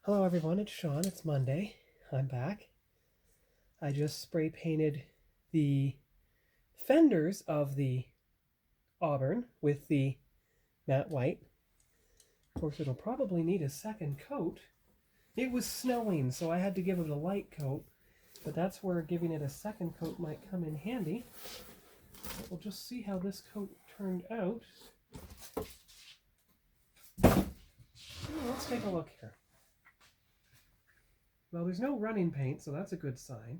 Hello everyone, it's Sean. It's Monday. I'm back. I just spray painted the fenders of the Auburn with the matte white. Of course, it'll probably need a second coat. It was snowing, so I had to give it a light coat, but that's where giving it a second coat might come in handy. But we'll just see how this coat turned out. Let's take a look here. Well, there's no running paint, so that's a good sign.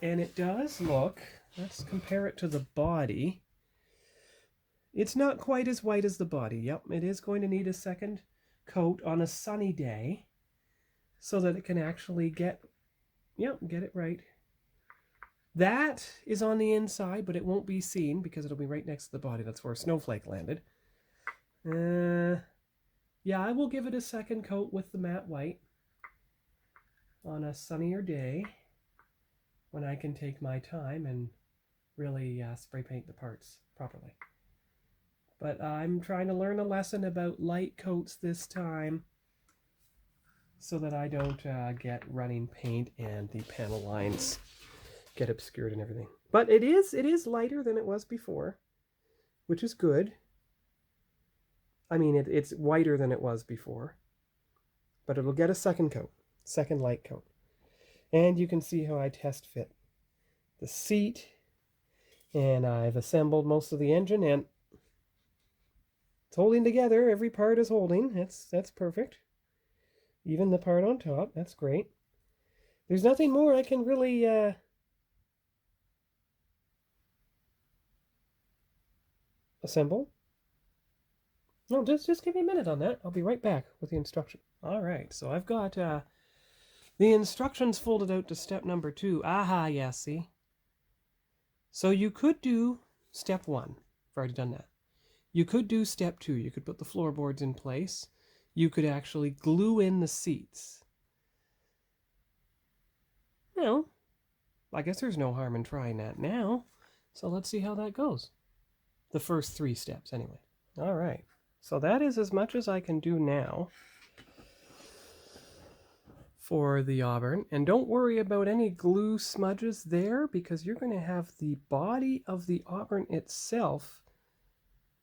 And it does look, let's compare it to the body. It's not quite as white as the body. Yep, it is going to need a second coat on a sunny day so that it can actually get it right. That is on the inside, but it won't be seen because it'll be right next to the body. That's where a snowflake landed. Yeah, I will give it a second coat with the matte white on a sunnier day when I can take my time and really spray paint the parts properly. But I'm trying to learn a lesson about light coats this time so that I don't get running paint and the panel lines get obscured and everything. But it is lighter than it was before, which is good. I mean, it's whiter than it was before, but it'll get a second coat. Second light coat. And you can see how I test fit the seat, and I've assembled most of the engine, and it's holding together. Every part is holding. That's perfect. Even the part on top. That's great. There's nothing more I can really assemble. No, just give me a minute on that. I'll be right back with the instruction. All right, so I've got the instructions folded out to step number 2. Aha, yeah, see? So you could do step 1. I've already done that. You could do step 2. You could put the floorboards in place. You could actually glue in the seats. Well, I guess there's no harm in trying that now. So let's see how that goes. The first 3 steps, anyway. All right. So that is as much as I can do now for the Auburn. And don't worry about any glue smudges there, because you're going to have the body of the Auburn itself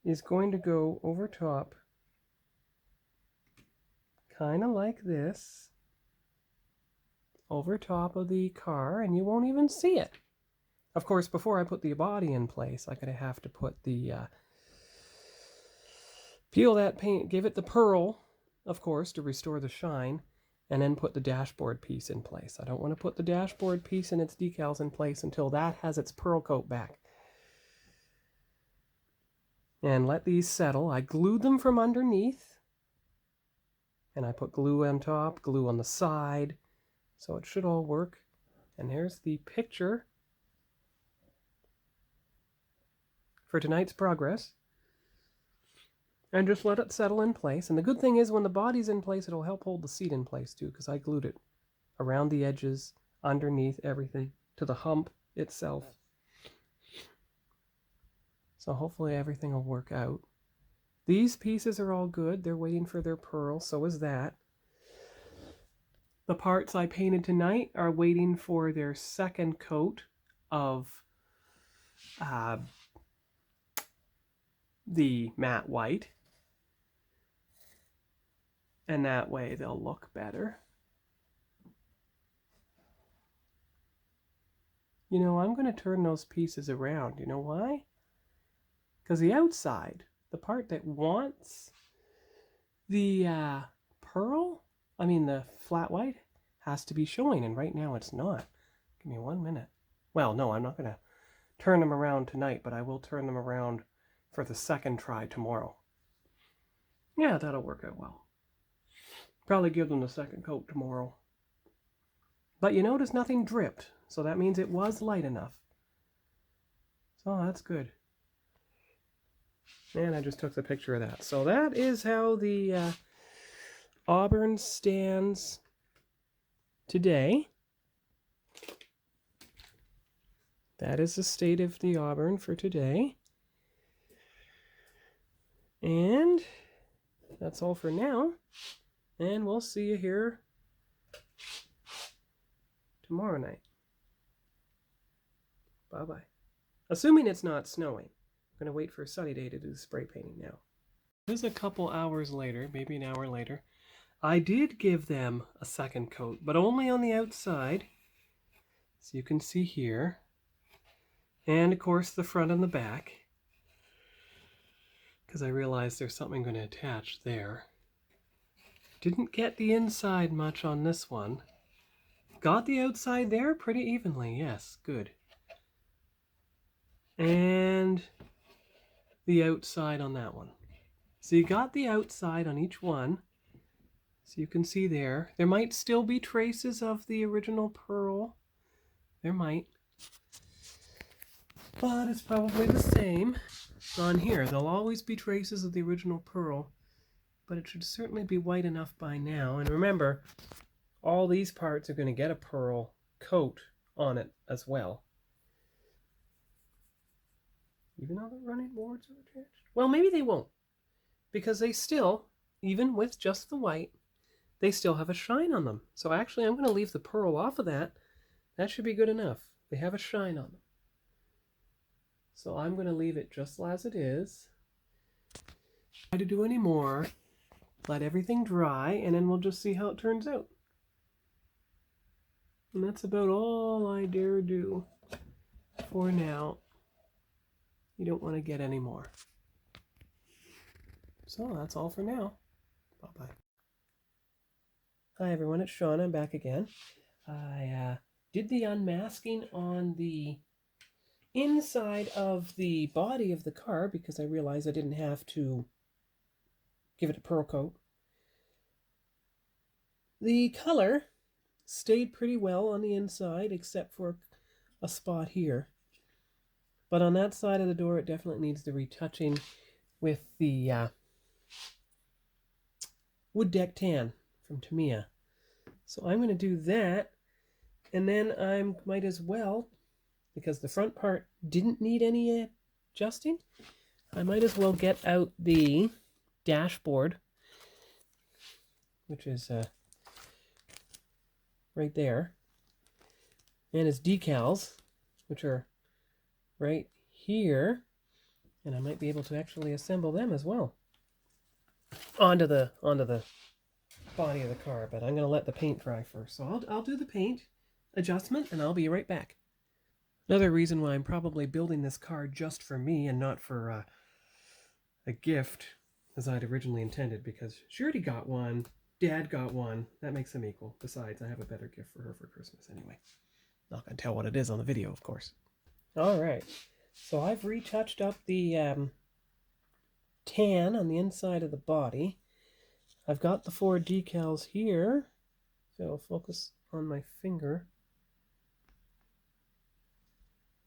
is going to go over top kind of like this, over top of the car, and you won't even see it. Of course, before I put the body in place, I'm going to have to put the peel that paint, give it the pearl, of course, to restore the shine, and then put the dashboard piece in place. I don't want to put the dashboard piece and its decals in place until that has its pearl coat back. And let these settle. I glued them from underneath, and I put glue on top, glue on the side, so it should all work. And there's the picture for tonight's progress. And just let it settle in place. And the good thing is when the body's in place, it'll help hold the seat in place too, because I glued it around the edges, underneath everything, to the hump itself. So hopefully everything will work out. These pieces are all good. They're waiting for their pearl. So is that. The parts I painted tonight are waiting for their second coat of the matte white. And that way they'll look better. You know, I'm going to turn those pieces around. You know why? Because the outside, the part that wants the the flat white, has to be showing. And right now it's not. Give me 1 minute. Well, no, I'm not going to turn them around tonight, but I will turn them around for the second try tomorrow. Yeah, that'll work out well. Probably give them the second coat tomorrow. But you notice nothing dripped, so that means it was light enough. So that's good. And I just took the picture of that. So that is how the Auburn stands today. That is the state of the Auburn for today. And that's all for now. And we'll see you here tomorrow night. Bye-bye. Assuming it's not snowing. I'm going to wait for a sunny day to do the spray painting now. This is a couple hours later, maybe an hour later. I did give them a second coat, but only on the outside. So you can see here. And of course the front and the back. Because I realized there's something going to attach there. Didn't get the inside much on this one. Got the outside there pretty evenly, yes, good. And the outside on that one. So you got the outside on each one. So you can see there. There might still be traces of the original pearl. There might. But it's probably the same on here. There'll always be traces of the original pearl. But it should certainly be white enough by now. And remember, all these parts are going to get a pearl coat on it as well. Even though the running boards are attached? Well, maybe they won't. Because they still, even with just the white, they still have a shine on them. So actually, I'm going to leave the pearl off of that. That should be good enough. They have a shine on them. So I'm going to leave it just as it is. Try to do any more. Let everything dry, and then we'll just see how it turns out. And that's about all I dare do for now. You don't want to get any more. So that's all for now. Bye-bye. Hi everyone, it's Sean. I'm back again. I did the unmasking on the inside of the body of the car because I realized I didn't have to give it a pearl coat. The color stayed pretty well on the inside except for a spot here. But on that side of the door it definitely needs the retouching with the wood deck tan from Tamiya. So I'm going to do that, and then I might as well, because the front part didn't need any adjusting, I might as well get out the dashboard, which is right there, and its decals, which are right here, and I might be able to actually assemble them as well onto the body of the car, but I'm going to let the paint dry first. So I'll do the paint adjustment and I'll be right back. Another reason why I'm probably building this car just for me and not for a gift as I'd originally intended, because she already got one, Dad got one, that makes them equal. Besides, I have a better gift for her for Christmas anyway. Not going to tell what it is on the video, of course. Alright, so I've retouched up the tan on the inside of the body. I've got the 4 decals here, so I'll focus on my finger.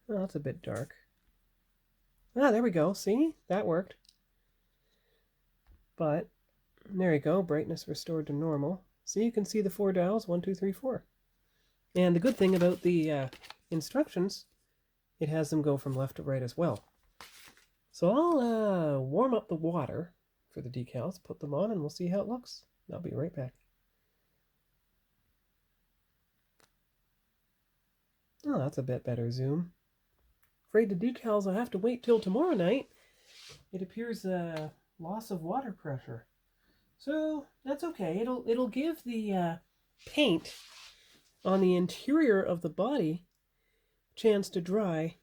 Oh, that's a bit dark. Ah, there we go. See? That worked. But, there you go. Brightness restored to normal. So you can see the 4 dials, 1, 2, 3, 4. And the good thing about the instructions, it has them go from left to right as well. So I'll warm up the water for the decals, put them on, and we'll see how it looks. I'll be right back. Oh, that's a bit better zoom. Afraid the decals I'll have to wait till tomorrow night. It appears a loss of water pressure. So that's okay. It'll give the paint on the interior of the body a chance to dry.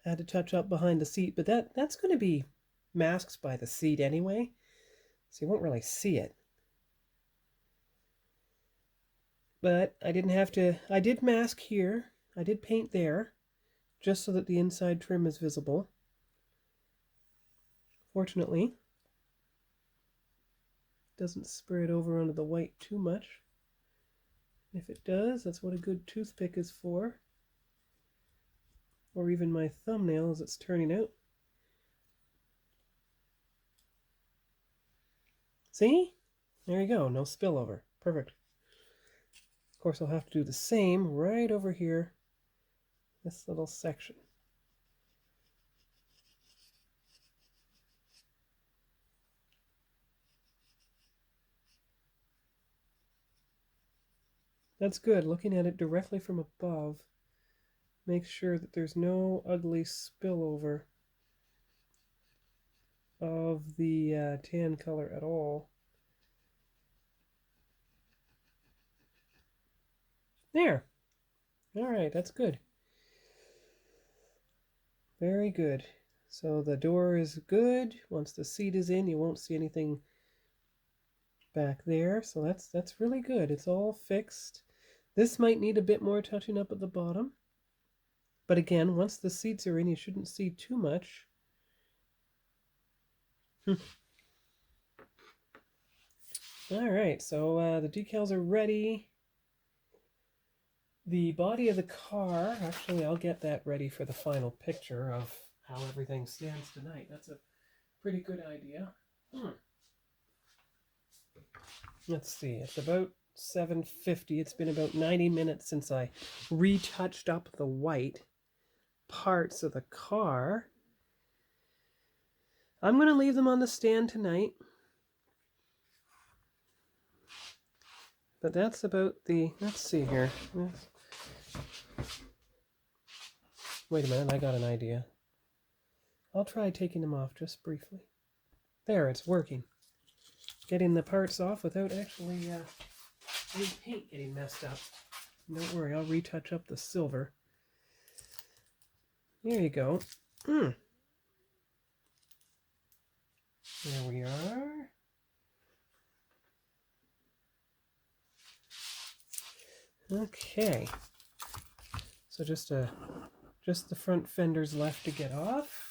I had to touch up behind the seat, but that's going to be masked by the seat anyway, so you won't really see it. But I didn't have to. I did mask here. I did paint there, just so that the inside trim is visible. Fortunately, it doesn't spread over onto the white too much. If it does, that's what a good toothpick is for. Or even my thumbnail as it's turning out. See? There you go, no spillover. Perfect. Of course, I'll have to do the same right over here, this little section. That's good. Looking at it directly from above makes sure that there's no ugly spillover of the tan color at all. There. All right, that's good. Very good. So the door is good. Once the seat is in, you won't see anything back there. So that's really good. It's all fixed. This might need a bit more touching up at the bottom. But again, once the seats are in, you shouldn't see too much. All right, so the decals are ready. The body of the car, actually, I'll get that ready for the final picture of how everything stands tonight. That's a pretty good idea. Let's see, it's about 7:50. It's been about 90 minutes since I retouched up the white parts of the car. I'm going to leave them on the stand tonight. But that's about the, let's see here. Wait a minute, I got an idea. I'll try taking them off just briefly. There, it's working. Getting the parts off without actually any paint getting messed up. Don't worry, I'll retouch up the silver. There you go. There we are. Okay. So just the front fenders left to get off.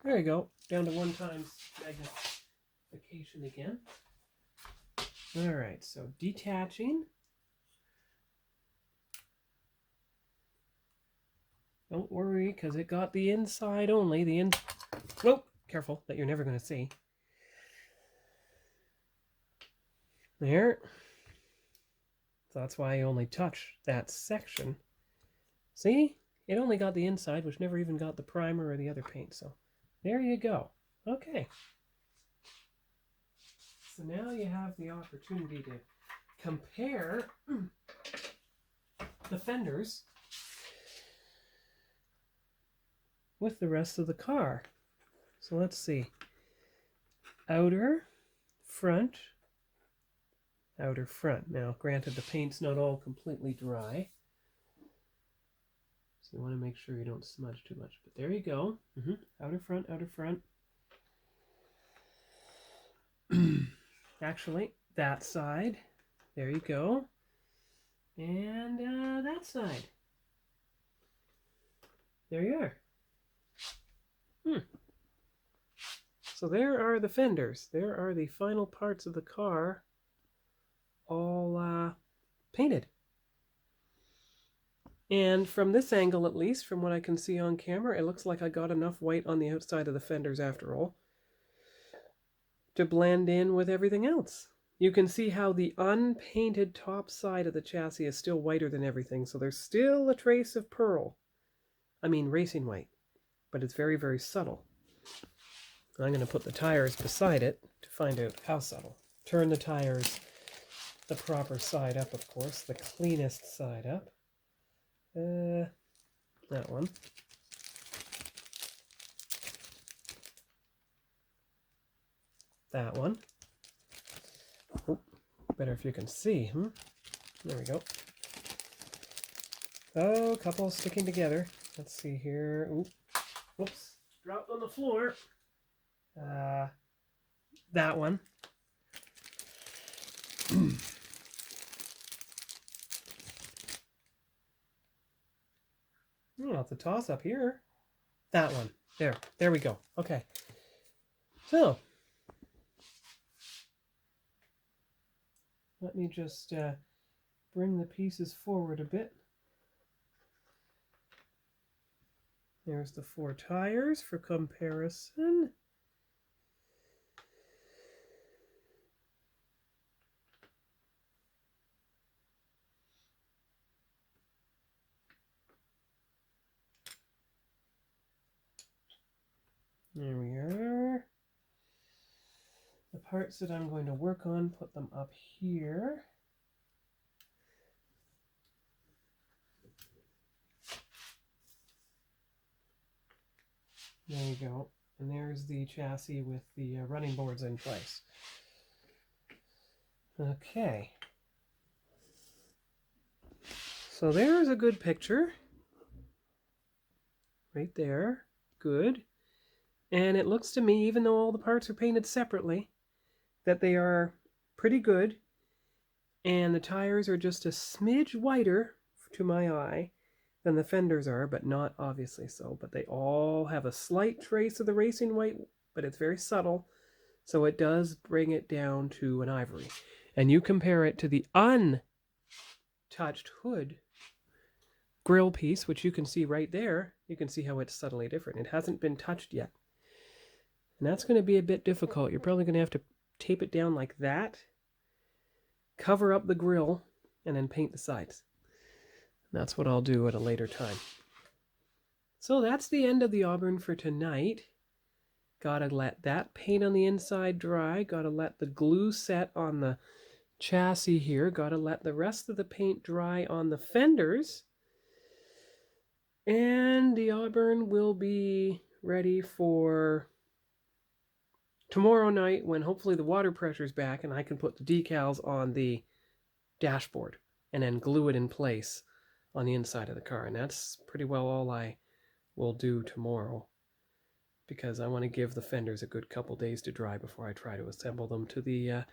There you go. Down to 1 times magnification again. All right, so detaching. Don't worry, because it got the inside only. Whoa, careful, that you're never going to see. There. So that's why I only touch that section. See? It only got the inside, which never even got the primer or the other paint. So there you go. Okay. So now you have the opportunity to compare the fenders with the rest of the car. So let's see. Outer, front, outer, front. Now, granted, the paint's not all completely dry. So you want to make sure you don't smudge too much. But there you go. Outer, front, outer, front. Actually, that side. There you go. And that side. There you are. So there are the fenders. There are the final parts of the car all painted. And from this angle, at least, from what I can see on camera, it looks like I got enough white on the outside of the fenders after all to blend in with everything else. You can see how the unpainted top side of the chassis is still whiter than everything, so there's still a trace of pearl. I mean racing white, but it's very, very subtle. I'm going to put the tires beside it to find out how subtle. Turn the tires the proper side up, of course, the cleanest side up. That one. That one. Oh, better if you can see. There we go. Oh, a couple sticking together. Let's see here. Ooh. Whoops. Dropped on the floor. That one. Oh, it's a toss-up here. That one. There we go. Okay. So, let me just bring the pieces forward a bit. There's the 4 tires for comparison. There we are. The parts that I'm going to work on, put them up here. There you go. And there's the chassis with the running boards in place. Okay. So there's a good picture. Right there. Good. And it looks to me, even though all the parts are painted separately, that they are pretty good. And the tires are just a smidge whiter to my eye than the fenders are, but not obviously so. But they all have a slight trace of the racing white, but it's very subtle. So it does bring it down to an ivory. And you compare it to the untouched hood grill piece, which you can see right there. You can see how it's subtly different. It hasn't been touched yet. And that's going to be a bit difficult. You're probably going to have to tape it down like that, cover up the grill, and then paint the sides. And that's what I'll do at a later time. So that's the end of the Auburn for tonight. Gotta let that paint on the inside dry. Gotta let the glue set on the chassis here. Gotta let the rest of the paint dry on the fenders. And the Auburn will be ready for tomorrow night when hopefully the water pressure's back and I can put the decals on the dashboard and then glue it in place on the inside of the car. And that's pretty well all I will do tomorrow, because I want to give the fenders a good couple days to dry before I try to assemble them to the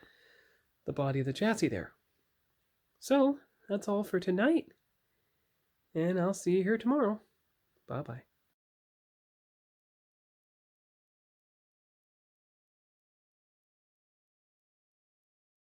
body of the chassis there. So that's all for tonight, and I'll see you here tomorrow. Bye-bye.